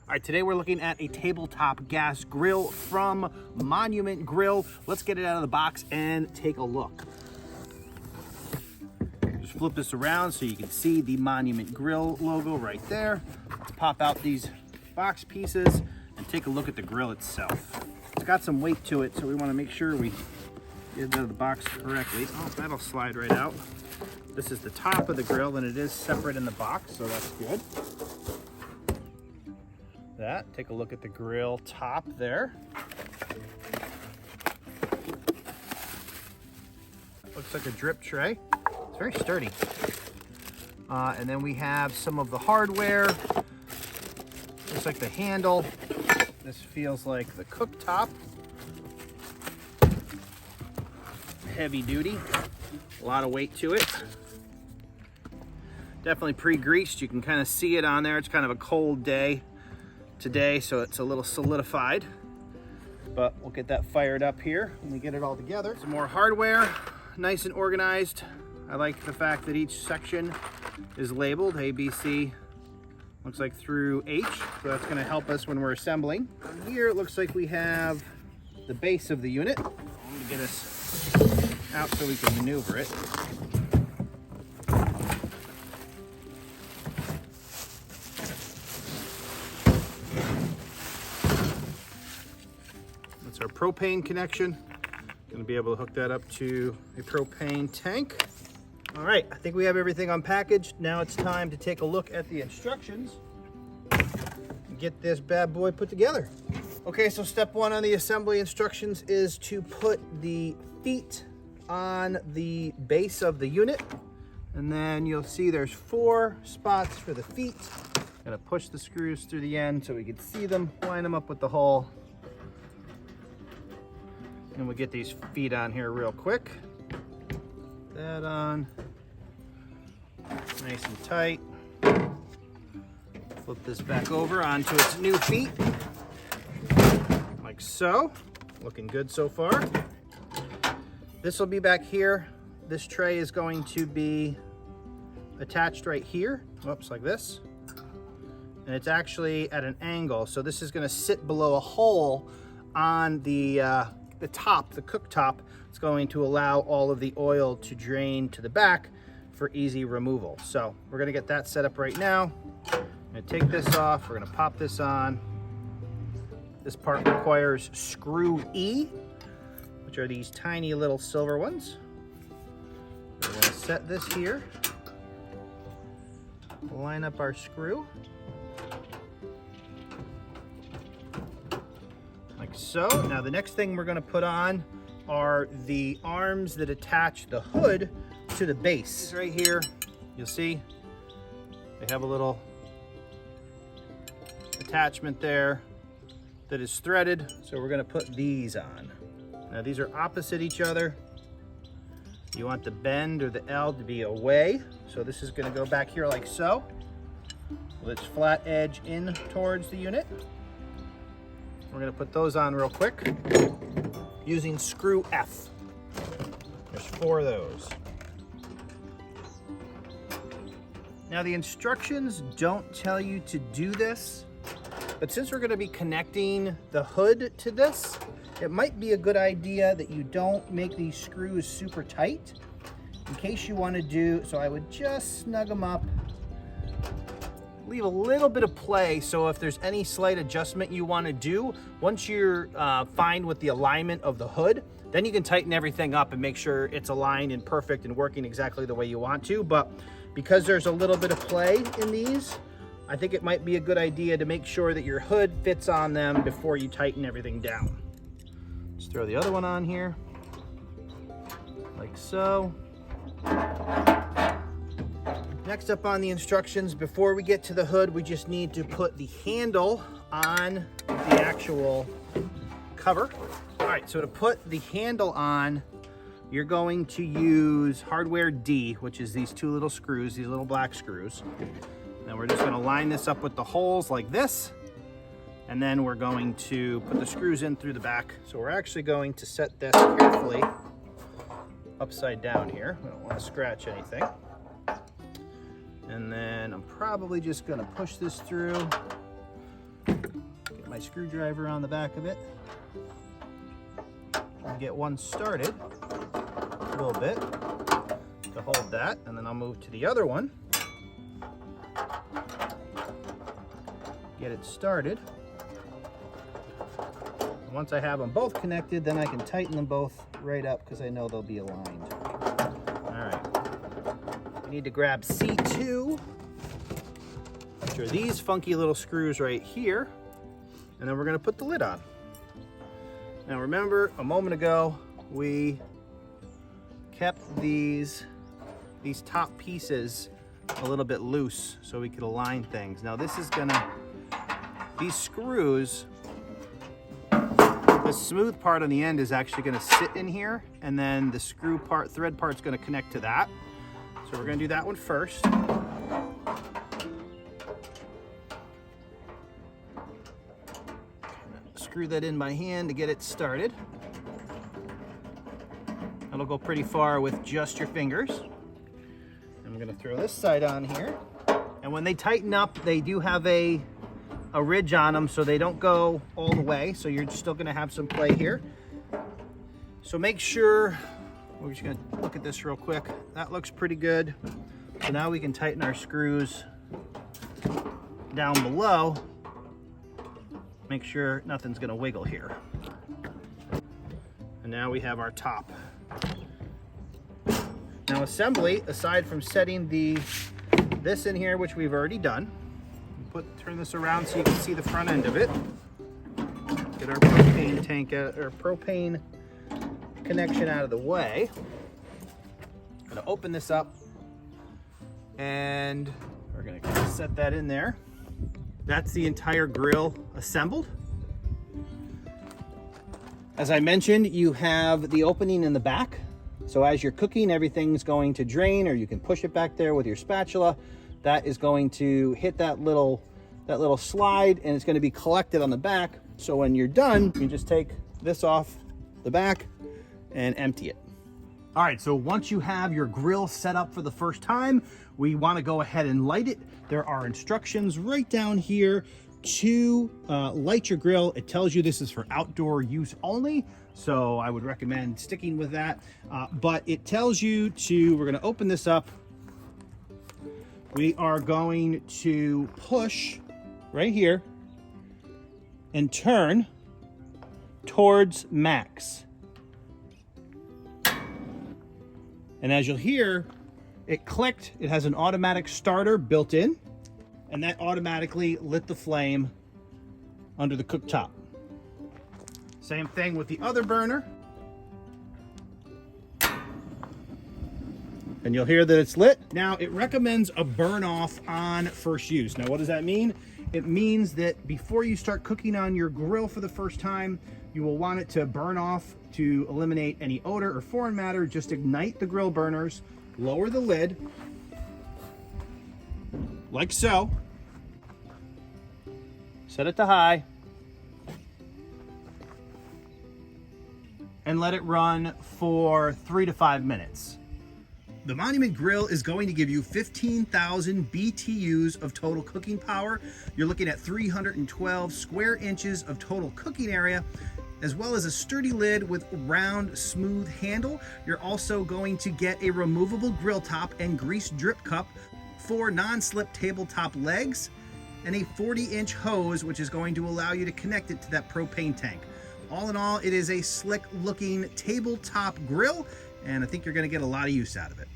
All right, today we're looking at a tabletop gas grill from Monument Grill. Let's get it out of the box and take a look. Just flip this around so you can see the Monument Grill logo right there. Let's pop out these box pieces and take a look at the grill itself. It's got some weight to it, so we want to make sure we get it out of the box correctly. Oh, that'll slide right out. This is the top of the grill, and it is separate in the box, so that's good. Take a look at the grill top there. Looks like a drip tray. It's very sturdy. And then we have some of the hardware. Looks like the handle. This feels like the cooktop. Heavy duty. A lot of weight to it. Definitely pre-greased. You can kind of see it on there. It's kind of a cold day today, so it's a little solidified, but we'll get that fired up here when we get it all together. Some more hardware, nice and organized. I like the fact that each section is labeled A, B, C, looks like through H, so that's going to help us when we're assembling. Here it looks like we have the base of the unit. I'm going to get us out so we can maneuver it. Our propane connection. Going to be able to hook that up to a propane tank. All right, I think we have everything unpackaged. Now it's time to take a look at the instructions and get this bad boy put together. Okay, so step one on the assembly instructions is to put the feet on the base of the unit. And then you'll see there's 4 spots for the feet. Gonna push the screws through the end so we can see them, line them up with the hole. And we'll get these feet on here real quick. That on, nice and tight. Flip this back over onto its new feet, like so. Looking good so far. This will be back here. This tray is going to be attached right here. Whoops, like this. And it's actually at an angle, so this is gonna sit below a hole on the top, the cooktop. It's going to allow all of the oil to drain to the back for easy removal. So we're gonna get that set up right now. I'm gonna take this off, we're gonna pop this on. This part requires screw E, which are these tiny little silver ones. We're gonna set this here, line up our screw. Like so. Now the next thing we're going to put on are the arms that attach the hood to the base. Right here, you'll see they have a little attachment there that is threaded, so we're going to put these on. Now these are opposite each other. You want the bend or the L to be away, so this is going to go back here like so, with its flat edge in towards the unit. We're going to put those on real quick using screw F. There's 4 of those. Now the instructions don't tell you to do this, but since we're going to be connecting the hood to this, it might be a good idea that you don't make these screws super tight in case you want to do, so I would just snug them up. Leave a little bit of play, so if there's any slight adjustment you want to do, once you're fine with the alignment of the hood, then you can tighten everything up and make sure it's aligned and perfect and working exactly the way you want to. But because there's a little bit of play in these, I think it might be a good idea to make sure that your hood fits on them before you tighten everything down. Let's throw the other one on here, like so. Next up on the instructions, before we get to the hood, we just need to put the handle on the actual cover. All right, so to put the handle on, you're going to use hardware D, which is these 2 little screws, these little black screws. Then we're just gonna line this up with the holes like this, and then we're going to put the screws in through the back. So we're actually going to set this carefully upside down here. We don't want to scratch anything. And then I'm probably just gonna push this through my screwdriver on the back of it. I'll get one started a little bit to hold that, and then I'll move to the other one. Get it started. And once I have them both connected, then I can tighten them both right up because I know they'll be aligned. All right. We need to grab C2, which are these funky little screws right here, and then we're going to put the lid on. Now remember, a moment ago, we kept these top pieces a little bit loose so we could align things. Now this is these screws, the smooth part on the end is actually gonna sit in here, and then the thread part's gonna connect to that. So we're gonna do that one first. Screw that in by hand to get it started. That'll go pretty far with just your fingers. And we're gonna throw this side on here. And when they tighten up, they do have a ridge on them so they don't go all the way. So you're still gonna have some play here. So make sure, we're just gonna look at this real quick. That looks pretty good. So now we can tighten our screws down below. Make sure nothing's gonna wiggle here. And now we have our top. Now assembly, aside from setting this in here, which we've already done, turn this around so you can see the front end of it. Get our propane tank, or propane connection out of the way. I'm gonna open this up and we're gonna kind of set that in there. That's the entire grill assembled. As I mentioned, you have the opening in the back. So as you're cooking, everything's going to drain, or you can push it back there with your spatula. That is going to hit that little slide, and it's going to be collected on the back. So when you're done, you just take this off the back and empty it. All right, so once you have your grill set up for the first time, we want to go ahead and light it. There are instructions right down here to light your grill. It tells you this is for outdoor use only, so I would recommend sticking with that. But it tells you we're going to open this up. We are going to push right here and turn towards max. And as you'll hear, it clicked. It has an automatic starter built in, and that automatically lit the flame under the cooktop. Same thing with the other burner. And you'll hear that it's lit. Now it recommends a burn off on first use. Now what does that mean? It means that before you start cooking on your grill for the first time, you will want it to burn off to eliminate any odor or foreign matter. Just ignite the grill burners, lower the lid, like so. Set it to high. And let it run for 3 to 5 minutes. The Monument Grill is going to give you 15,000 BTUs of total cooking power. You're looking at 312 square inches of total cooking area, as well as a sturdy lid with round, smooth handle. You're also going to get a removable grill top and grease drip cup, 4 non-slip tabletop legs, and a 40-inch hose, which is going to allow you to connect it to that propane tank. All in all, it is a slick looking tabletop grill, and I think you're going to get a lot of use out of it.